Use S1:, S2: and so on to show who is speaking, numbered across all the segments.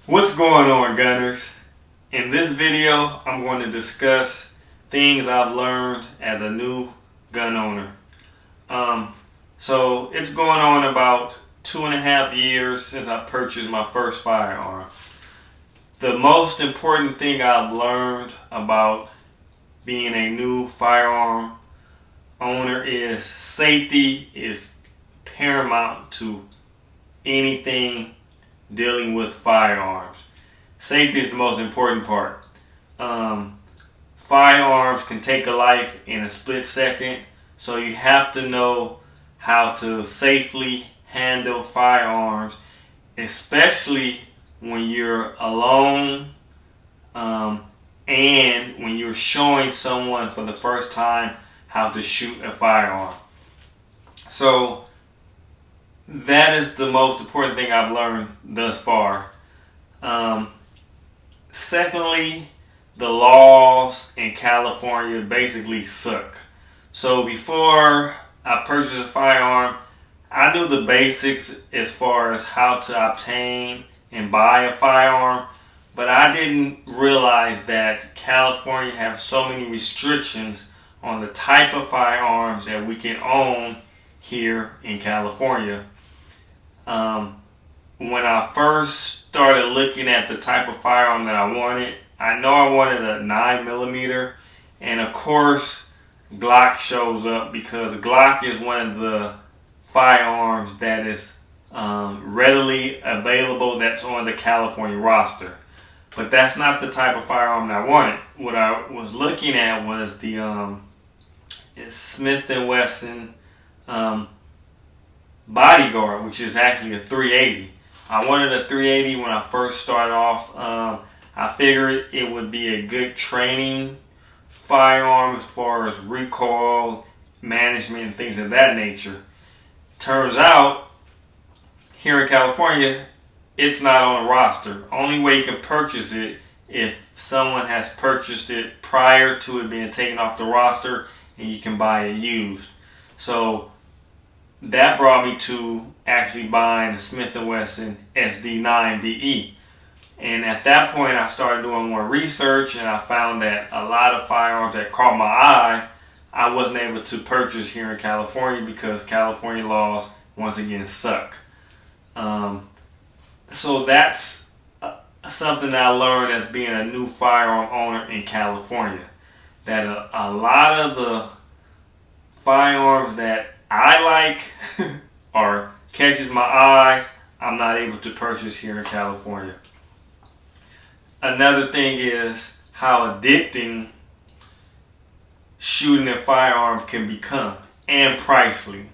S1: What's going on, gunners? In this video, I'm going to discuss things I've learned as a new gun owner. So it's going on about 2.5 years since I purchased my first firearm. The most important thing I've learned about being a new firearm owner is safety is paramount to anything dealing with firearms. Safety is the most important part. Firearms can take a life in a split second, so you have to know how to safely handle firearms, especially when you're alone and when you're showing someone for the first time how to shoot a firearm. So that is the most important thing I've learned thus far. Secondly, the laws in California basically suck. So before I purchased a firearm, I knew the basics as far as how to obtain and buy a firearm, but I didn't realize that California has so many restrictions on the type of firearms that we can own here in California. When I first started looking at the type of firearm that I wanted, I know I wanted a 9mm, and of course Glock shows up because Glock is one of the firearms that is readily available that's on the California roster. But that's not the type of firearm that I wanted. What I was looking at was the Smith & Wesson Bodyguard, which is actually a 380. I wanted a 380 when I first started off. I figured it would be a good training firearm as far as recoil management and things of that nature. Turns out, here in California, it's not on a roster. Only way you can purchase it if someone has purchased it prior to it being taken off the roster, and you can buy it used. So that brought me to actually buying the Smith & Wesson SD9BE. And at that point, I started doing more research, and I found that a lot of firearms that caught my eye, I wasn't able to purchase here in California because California laws, once again, suck. So that's something that I learned as being a new firearm owner in California. That a lot of the firearms that I like or catches my eye, I'm not able to purchase here in California. Another thing is how addicting shooting a firearm can become, and pricey.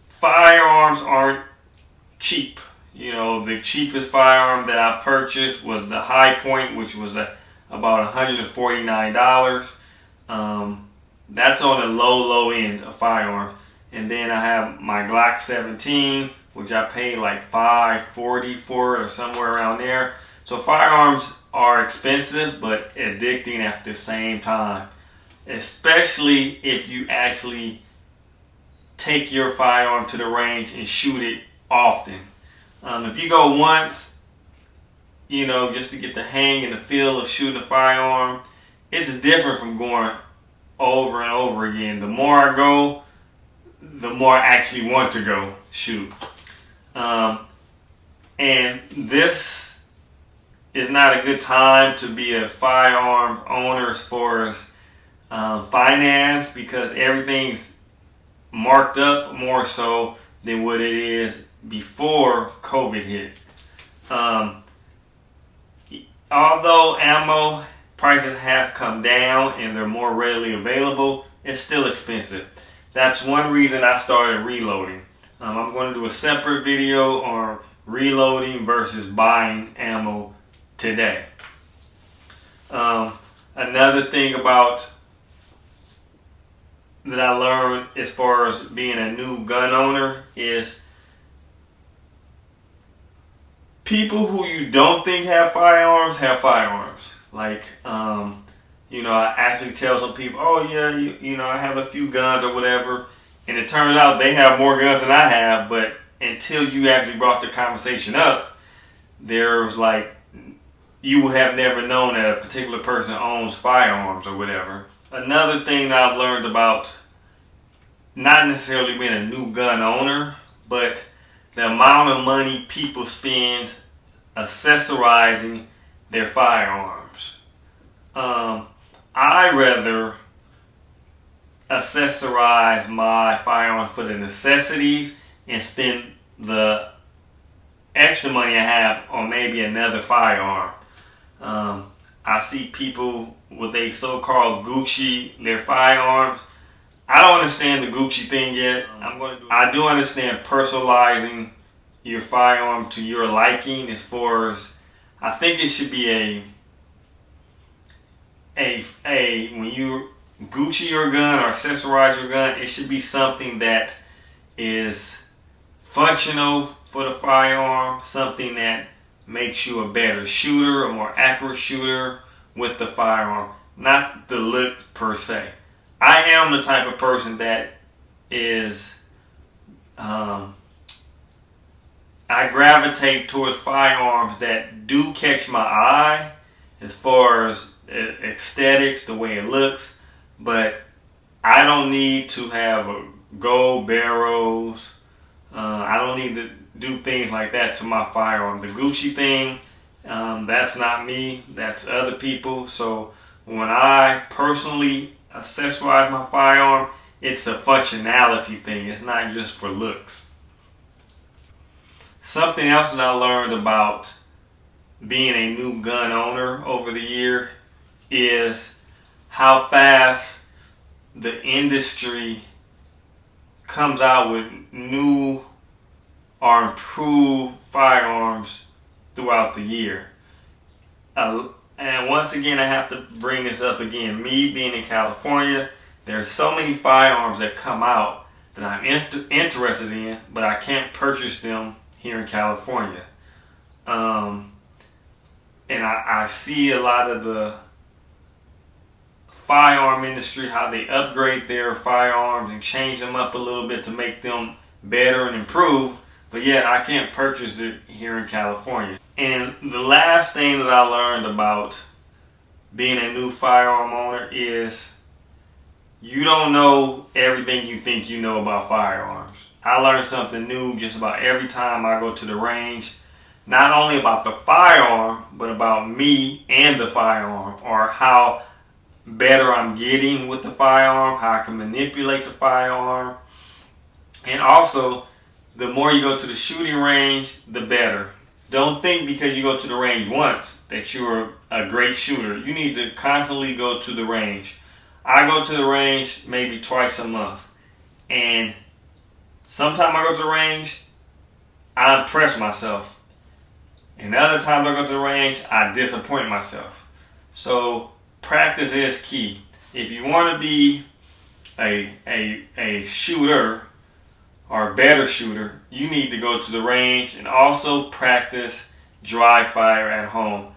S1: Firearms aren't cheap. You know, the cheapest firearm that I purchased was the High Point, which was about $149. That's on the low end of firearms. And then I have my Glock 17, which I paid like $540 for it or somewhere around there. So firearms are expensive but addicting at the same time, especially if you actually take your firearm to the range and shoot it often. If you go once, just to get the hang and the feel of shooting a firearm, it's different from going over and over again. The more I go, the more I actually want to go shoot. And this is not a good time to be a firearm owner as far as finance, because everything's marked up more so than what it is before COVID hit. Although ammo prices have come down and they're more readily available, it's still expensive. That's one reason I started reloading. I'm going to do a separate video on reloading versus buying ammo today. Another thing that I learned as far as being a new gun owner is people who you don't think have firearms have firearms. Like, I actually tell some people, oh yeah, I have a few guns or whatever. And it turns out they have more guns than I have, but until you actually brought the conversation up, there was like, you would have never known that a particular person owns firearms or whatever. Another thing that I've learned about not necessarily being a new gun owner, but the amount of money people spend accessorizing their firearms. I rather accessorize my firearms for the necessities and spend the extra money I have on maybe another firearm. I see people with a so-called Gucci their firearms. I don't understand the Gucci thing yet. I do understand personalizing your firearm to your liking. As far as, I think it should be when you Gucci your gun or accessorize your gun, it should be something that is functional for the firearm, something that makes you a better shooter, a more accurate shooter with the firearm, not the look per se. I am the type of person that is, I gravitate towards firearms that do catch my eye as far as aesthetics, the way it looks, but I don't need to have gold barrels. I don't need to do things like that to my firearm. The Gucci thing, that's not me, that's other people. So when I personally accessorize my firearm, it's a functionality thing. It's not just for looks. Something else that I learned about being a new gun owner over the year is how fast the industry comes out with new or improved firearms throughout the year. And once again, I have to bring this up again. Me being in California, there's so many firearms that come out that I'm interested in, but I can't purchase them here in California. And I see a lot of the firearm industry, how they upgrade their firearms and change them up a little bit to make them better and improve, but yet I can't purchase it here in California. And the last thing that I learned about being a new firearm owner is you don't know everything you think you know about firearms. I learn something new just about every time I go to the range, not only about the firearm, but about me and the firearm, or how better I'm getting with the firearm, how I can manipulate the firearm. And also, the more you go to the shooting range, the better. Don't think because you go to the range once that you're a great shooter. You need to constantly go to the range. I go to the range maybe twice a month. And sometimes I go to the range, I impress myself. And other times I go to the range, I disappoint myself. So practice is key. If you want to be a shooter or a better shooter, you need to go to the range and also practice dry fire at home.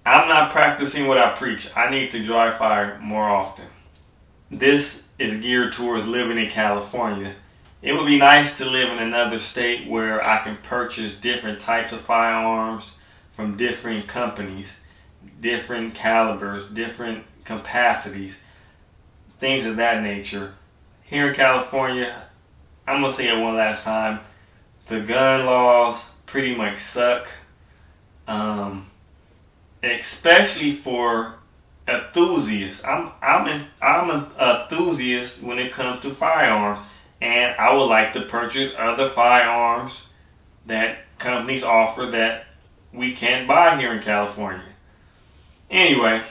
S1: I'm not practicing what I preach. I need to dry fire more often. This is geared towards living in California. It would be nice to live in another state where I can purchase different types of firearms from different companies, different calibers, different capacities, things of that nature. Here in California, I'm going to say it one last time, the gun laws pretty much suck, especially for enthusiasts. I'm an enthusiast when it comes to firearms, and I would like to purchase other firearms that companies offer that we can't buy here in California. Anyway,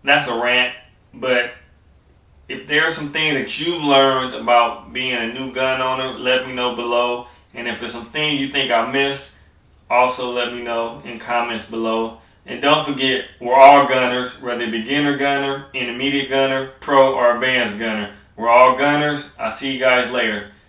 S1: that's a rant, but if there are some things that you've learned about being a new gun owner, let me know below. And if there's some things you think I missed, also let me know in comments below. And don't forget, we're all gunners, whether beginner gunner, intermediate gunner, pro or advanced gunner. We're all gunners. I'll see you guys later.